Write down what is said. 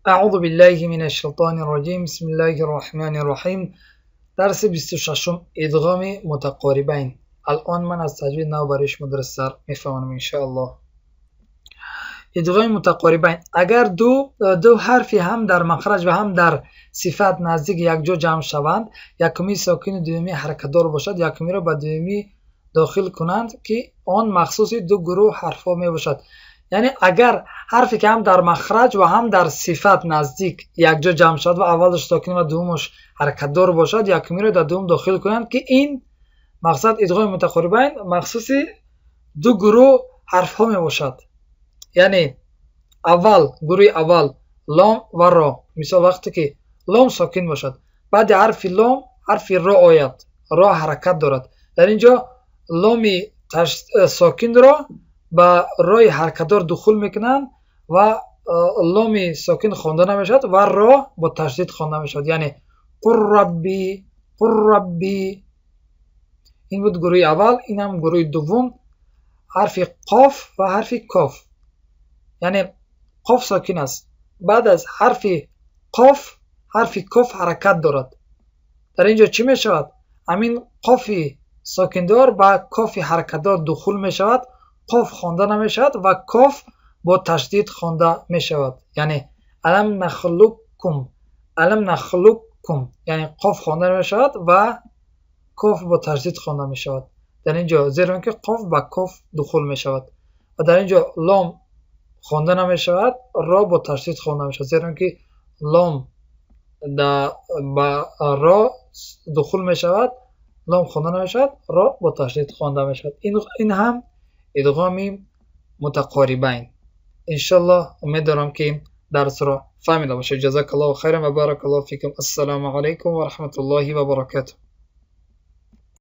اعوذ بالله من الشیطان الرجیم. بسم الله الرحمن الرحیم. درس 26 ادغام متقاربین. الان من از تجوید نو برای شما درس سر میفهمم ان شاء الله. ادغام متقاربین: اگر دو حرفی هم در مخرج و هم در صفت نزدیک یک جا جمع شوند، یکمی ساکن و دومی حرکت دار باشد، یکمی را به دومی داخل کنند که آن مخصوص دو گروه حرفا می باشد. یعنی اگر حرفی که هم در مخرج و هم در صفت نزدیک یک جا جمع شد و اولش ساکن و دومش حرکت دار باشد، یکمی را در دوم داخل کنند که این مقصد ادغام متقاربین مخصوص دو گروه حرف ها می باشد. یعنی اول گروه اول لام و را، مثال وقتی که لام ساکن باشد، بعد حرف لام حرف را آید، را حرکت دارد، در اینجا لامی ساکن را با رای حرکت دار دخول میکنند و لامی ساکن خوانده نمیشد و را با تشدید خوانده میشد. یعنی قر ربی قر ربی. این بود گروه اول. این هم گروه دوم، حرف قاف و حرف کاف. یعنی قاف ساکن است، بعد از حرف قاف حرف کاف حرکت دارد، در اینجا چی می شود؟ همین قاف ساکن دار با کاف حرکت دار دخول می شود، قاف خوانده نمی شود و کاف با تشدید خوانده می شود. یعنی الم نخلقکم، الم نخلقکم، یعنی قاف خوانده نمی شود و کاف با تشدید خوانده می شود در اینجا، زیرا اینکه قاف با کاف دخول می شود. و در اینجا لام خوانده نمی شود، را با تشدید خوانده می شود، زیرا اینکه لام با را دخول می شود، لام خوانده نمی شود، را با تشدید خوانده می شود. این هم ادغام متقاربین. انشالله امید دارم که درس را فهمیده باشید. جزاک الله خیرا و بارک الله فیکم. السلام علیکم و رحمت الله و برکاته.